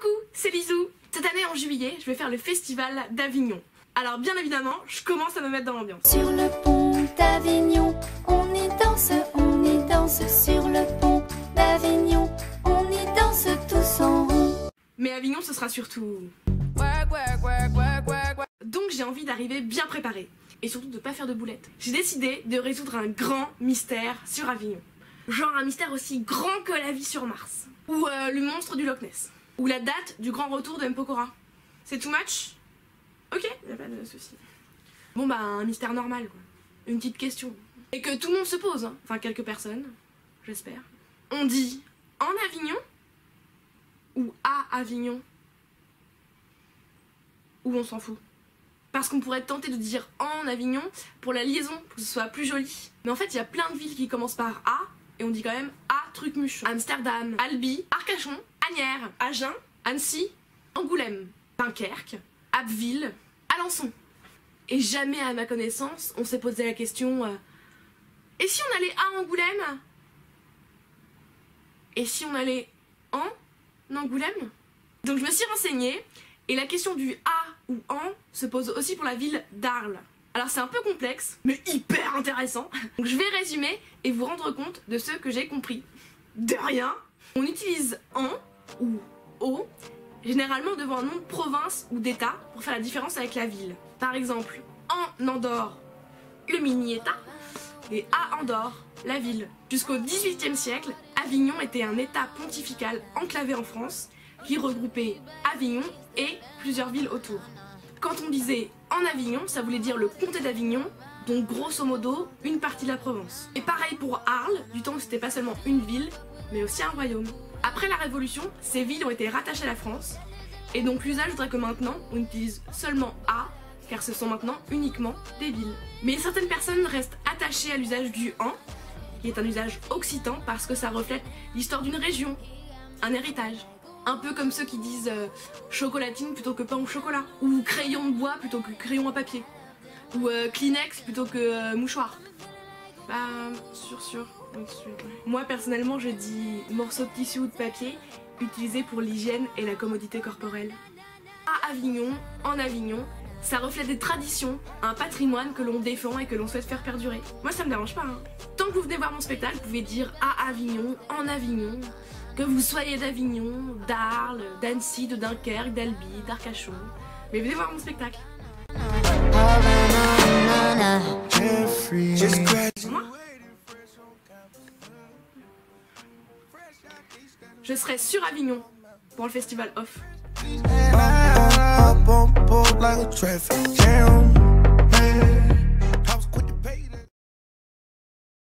Coucou, c'est Lizou. Cette année en juillet, je vais faire le festival d'Avignon. Alors bien évidemment, je commence à me mettre dans l'ambiance. Sur le pont d'Avignon, on y danse sur le pont d'Avignon, on y danse tous en rond. Mais Avignon, ce sera surtout... Donc j'ai envie d'arriver bien préparée. Et surtout de pas faire de boulettes. J'ai décidé de résoudre un grand mystère sur Avignon. Genre un mystère aussi grand que la vie sur Mars. Ou le monstre du Loch Ness. Ou la date du grand retour de Mpokora. C'est too much? Ok, y'a pas de souci. Bon bah un mystère normal quoi. Une petite question. Et que tout le monde se pose, hein. Enfin quelques personnes, j'espère. On dit en Avignon? Ou à Avignon? Ou on s'en fout? Parce qu'on pourrait être tenté de dire en Avignon pour la liaison, pour que ce soit plus joli. Mais en fait, il y a plein de villes qui commencent par A, et on dit quand même A Truc-Muchon. Amsterdam, Albi, Arcachon, Asnières, Agen, Annecy, Angoulême, Dunkerque, Abbeville, Alençon. Et jamais à ma connaissance, on s'est posé la question et si on allait à Angoulême? Et si on allait en Angoulême? Donc je me suis renseignée. Et la question du A ou en se pose aussi pour la ville d'Arles. Alors c'est un peu complexe, mais hyper intéressant. Donc je vais résumer et vous rendre compte de ce que j'ai compris. De rien. On utilise en ou au, généralement devant un nom de province ou d'état pour faire la différence avec la ville. Par exemple, en Andorre, le mini-état, et à Andorre, la ville. Jusqu'au XVIIIe siècle, Avignon était un état pontifical enclavé en France, qui regroupait Avignon et plusieurs villes autour. Quand on disait en Avignon, ça voulait dire le comté d'Avignon, donc grosso modo une partie de la Provence. Et pareil pour Arles, du temps où c'était pas seulement une ville, mais aussi un royaume. Après la Révolution, ces villes ont été rattachées à la France, et donc l'usage voudrait que maintenant on utilise seulement A, car ce sont maintenant uniquement des villes. Mais certaines personnes restent attachées à l'usage du en, qui est un usage occitan parce que ça reflète l'histoire d'une région, un héritage. Un peu comme ceux qui disent chocolatine plutôt que pain au chocolat. Ou crayon de bois plutôt que crayon à papier. Ou Kleenex plutôt que mouchoir. Bah, sûr. Moi personnellement je dis morceau de tissu ou de papier utilisé pour l'hygiène et la commodité corporelle. À Avignon, en Avignon, ça reflète des traditions, un patrimoine que l'on défend et que l'on souhaite faire perdurer. Moi ça me dérange pas, hein. Tant que vous venez voir mon spectacle, vous pouvez dire à Avignon, en Avignon. Que vous soyez d'Avignon, d'Arles, d'Annecy, de Dunkerque, d'Albi, d'Arcachon. Mais venez voir mon spectacle. Moi, je serai sur Avignon pour le festival off.